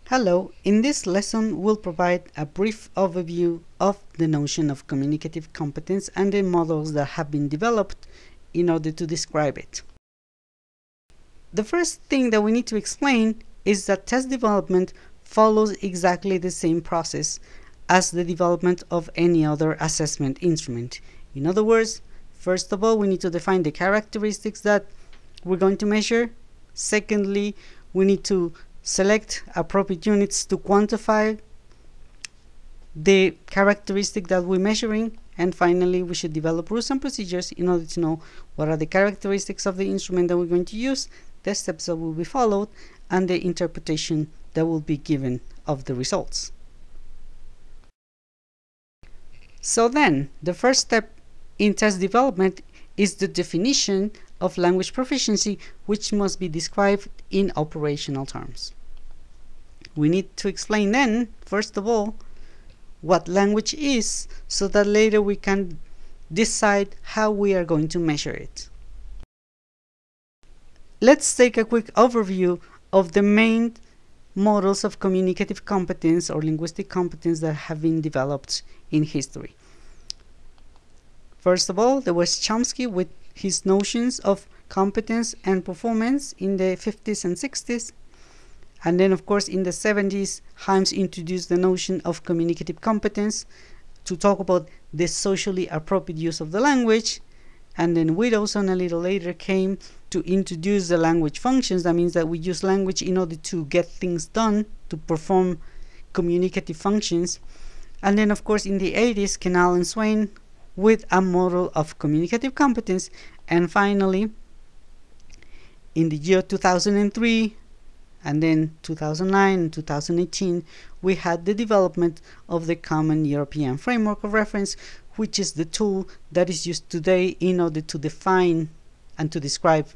Hello, in this lesson we'll provide a brief overview of the notion of communicative competence and the models that have been developed in order to describe it. The first thing that we need to explain is that test development follows exactly the same process as the development of any other assessment instrument. In other words, first of all, we need to define the characteristics that we're going to measure. Secondly, we need to select appropriate units to quantify the characteristic that we're measuring, and finally we should develop rules and procedures in order to know what are the characteristics of the instrument that we're going to use, the steps that will be followed, and the interpretation that will be given of the results. So then, the first step in test development is the definition of language proficiency, which must be described in operational terms. We need to explain then, first of all, what language is, so that later we can decide how we are going to measure it. Let's take a quick overview of the main models of communicative competence or linguistic competence that have been developed in history. First of all, there was Chomsky with his notions of competence and performance in the 50s and 60s. And then, of course, in the 70s, Himes introduced the notion of communicative competence to talk about the socially appropriate use of the language. And then Widdowson a little later came to introduce the language functions. That means that we use language in order to get things done, to perform communicative functions. And then, of course, in the 80s, Canal and Swain with a model of communicative competence. And finally, in the year 2003, and then 2009 and 2018, we had the development of the Common European Framework of Reference, which is the tool that is used today in order to define and to describe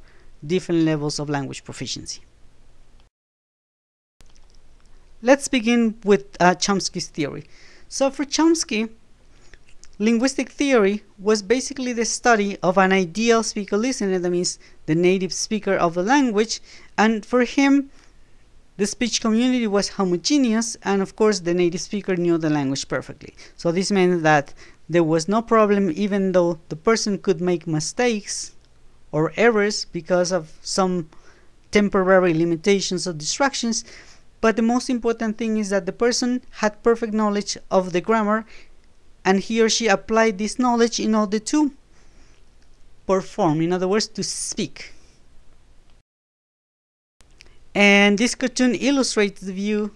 different levels of language proficiency. Let's begin with Chomsky's theory. So for Chomsky, linguistic theory was basically the study of an ideal speaker-listener, that means the native speaker of the language, and for him, the speech community was homogeneous, and of course the native speaker knew the language perfectly. So this meant that there was no problem, even though the person could make mistakes or errors because of some temporary limitations or distractions. But the most important thing is that the person had perfect knowledge of the grammar, and he or she applied this knowledge in order to perform, in other words, to speak. And this cartoon illustrates the view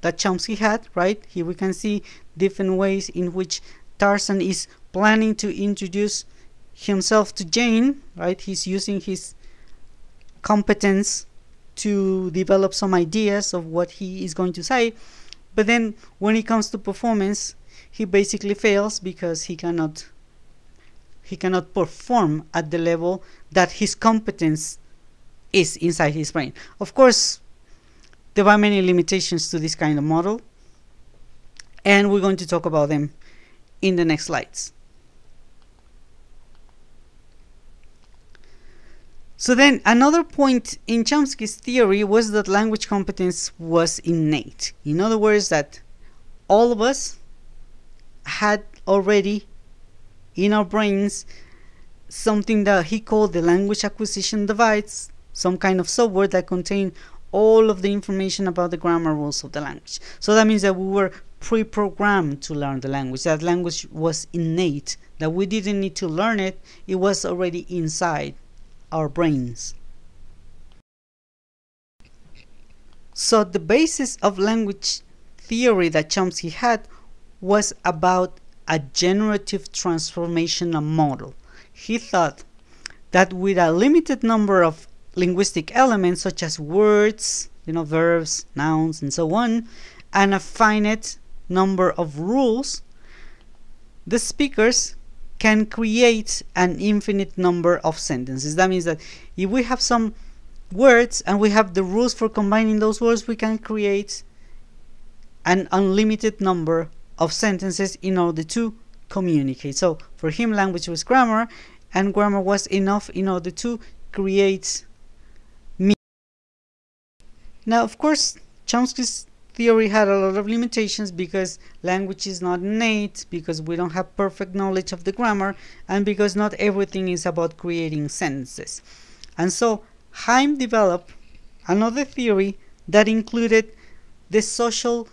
that Chomsky had, right? Here we can see different ways in which Tarzan is planning to introduce himself to Jane, right? He's using his competence to develop some ideas of what he is going to say. But then when it comes to performance, he basically fails because he cannot perform at the level that his competence is inside his brain. Of course, there are many limitations to this kind of model, and we're going to talk about them in the next slides. So then another point in Chomsky's theory was that language competence was innate. In other words, that all of us had already in our brains something that he called the language acquisition device, some kind of software that contained all of the information about the grammar rules of the language. So that means that we were pre-programmed to learn the language. That language was innate, that we didn't need to learn it. It was already inside our brains. So the basis of language theory that Chomsky had was about a generative transformational model. He thought that with a limited number of linguistic elements such as words, verbs, nouns, and so on, and a finite number of rules, the speakers can create an infinite number of sentences. That means that if we have some words and we have the rules for combining those words, we can create an unlimited number of sentences in order to communicate. So for him, language was grammar, and grammar was enough in order to create meaning. Now, of course, Chomsky's theory had a lot of limitations because language is not innate, because we don't have perfect knowledge of the grammar, and because not everything is about creating sentences. And so Haim developed another theory that included the social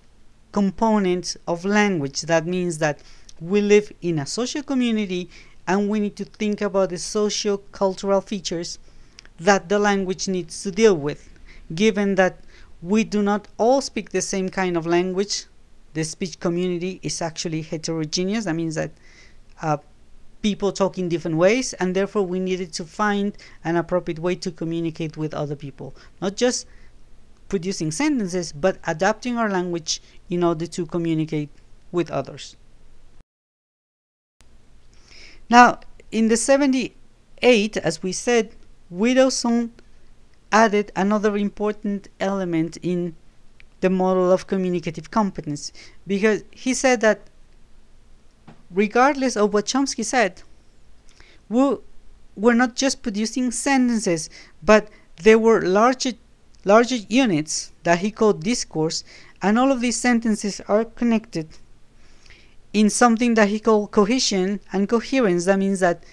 component of language. That means that we live in a social community and we need to think about the socio-cultural features that the language needs to deal with. Given that we do not all speak the same kind of language, the speech community is actually heterogeneous. That means that people talk in different ways, and therefore we needed to find an appropriate way to communicate with other people. Not just producing sentences, but adapting our language in order to communicate with others. Now, in the 78, as we said, Widdowson added another important element in the model of communicative competence, because he said that regardless of what Chomsky said, we're not just producing sentences, but there were larger units that he called discourse, and all of these sentences are connected in something that he called cohesion and coherence. That means that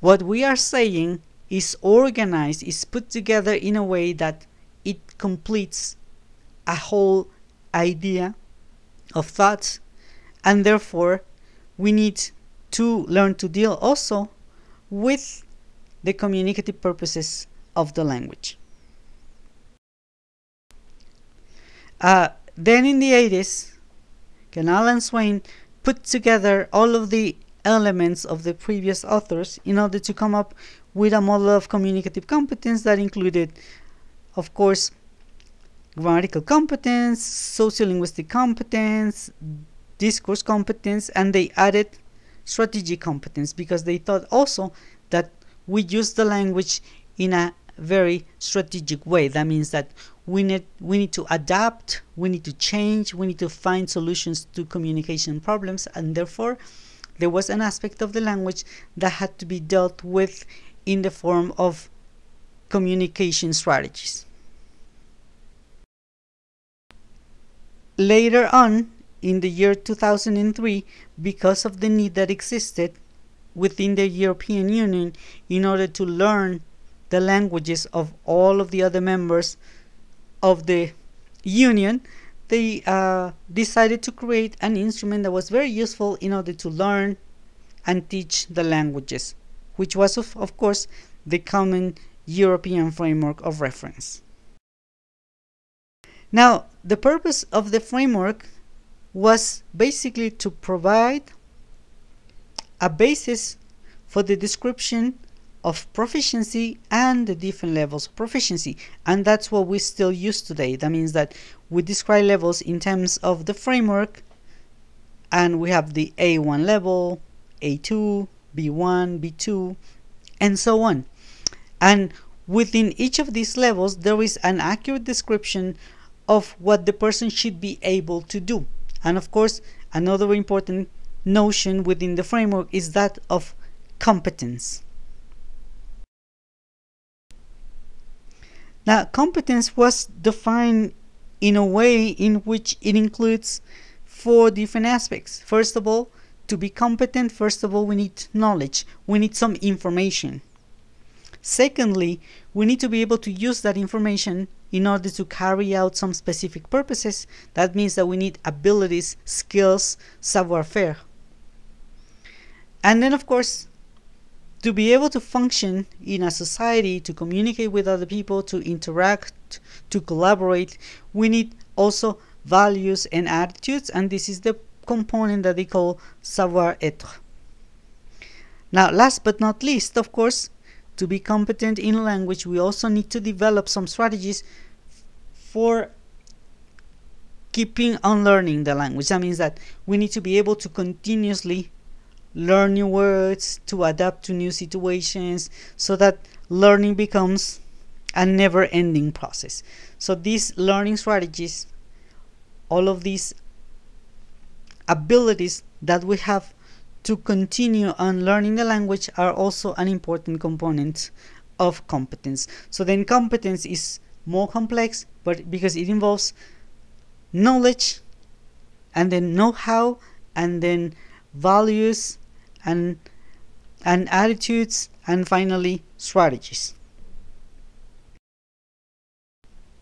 what we are saying is organized, is put together in a way that it completes a whole idea of thoughts, and therefore we need to learn to deal also with the communicative purposes of the language. Then in the 80s, Canal and Swain put together all of the elements of the previous authors in order to come up with a model of communicative competence that included, of course, grammatical competence, sociolinguistic competence, discourse competence, and they added strategic competence because they thought also that we use the language in a very strategic way. That means that we need to adapt, we need to change, we need to find solutions to communication problems, and therefore there was an aspect of the language that had to be dealt with in the form of communication strategies. Later on, in the year 2003, because of the need that existed within the European Union in order to learn the languages of all of the other members of the Union, they decided to create an instrument that was very useful in order to learn and teach the languages, which was of course the Common European Framework of Reference. Now, the purpose of the framework was basically to provide a basis for the description of proficiency and the different levels of proficiency, and that's what we still use today. That means that we describe levels in terms of the framework, and we have the A1 level, A2, B1, B2, and so on. And within each of these levels there is an accurate description of what the person should be able to do. And of course, another important notion within the framework is that of competence. Now, competence was defined in a way in which it includes 4 different aspects. First of all, to be competent, first of all, we need knowledge. We need some information. Secondly, we need to be able to use that information in order to carry out some specific purposes. That means that we need abilities, skills, savoir-faire. And then, of course, to be able to function in a society, to communicate with other people, to interact, to collaborate, we need also values and attitudes, and this is the component that they call savoir-être. Now, last but not least, of course, to be competent in language, we also need to develop some strategies for keeping on learning the language. That means that we need to be able to continuously learn new words, to adapt to new situations, so that learning becomes a never-ending process. So these learning strategies, all of these abilities that we have to continue on learning the language, are also an important component of competence. So then competence is more complex, but because it involves knowledge, and then know-how, and then values, and attitudes, and finally strategies.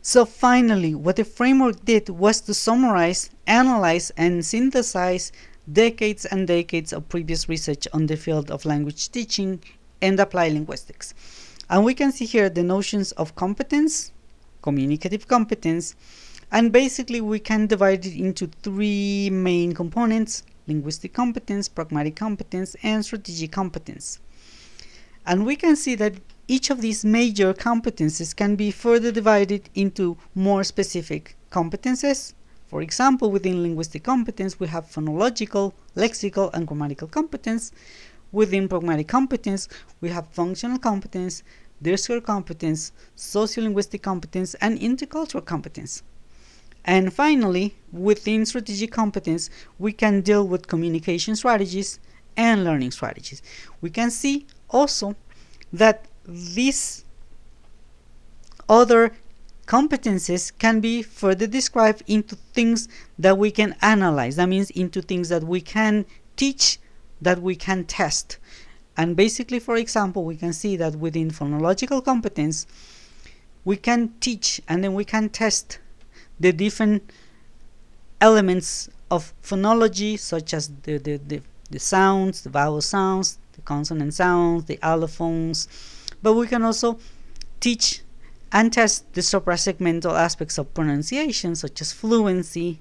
So finally, what the framework did was to summarize, analyze, and synthesize decades and decades of previous research on the field of language teaching and applied linguistics. And we can see here the notions of competence, communicative competence, and basically we can divide it into three main components: linguistic competence, pragmatic competence, and strategic competence. And we can see that each of these major competences can be further divided into more specific competences. For example, within linguistic competence, we have phonological, lexical, and grammatical competence. Within pragmatic competence, we have functional competence, discourse competence, sociolinguistic competence, and intercultural competence. And finally, within strategic competence, we can deal with communication strategies and learning strategies. We can see also that these other competences can be further described into things that we can analyze. That means into things that we can teach, that we can test. And basically, for example, we can see that within phonological competence, we can teach and then we can test the different elements of phonology, such as the sounds, the vowel sounds, the consonant sounds, the allophones. But we can also teach and test the suprasegmental aspects of pronunciation, such as fluency,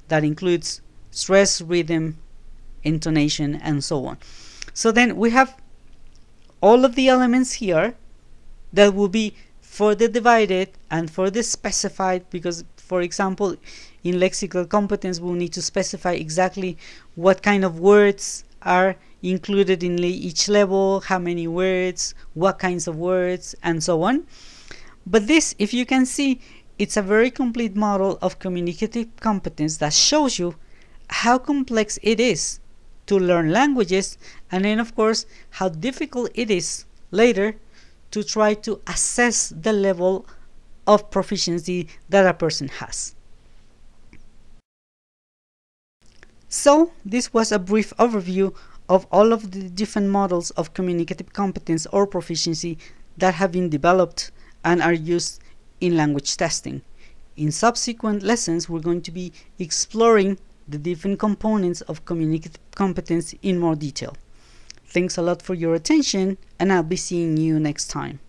that includes stress, rhythm, intonation, and so on. So then we have all of the elements here that will be further divided and further specified, because, for example, in lexical competence, we'll need to specify exactly what kind of words are included in each level, how many words, what kinds of words, and so on. But this, if you can see, it's a very complete model of communicative competence that shows you how complex it is to learn languages, and then of course how difficult it is later to try to assess the level of proficiency that a person has. So this was a brief overview of all of the different models of communicative competence or proficiency that have been developed and are used in language testing. In subsequent lessons, we're going to be exploring the different components of communicative competence in more detail. Thanks a lot for your attention, and I'll be seeing you next time.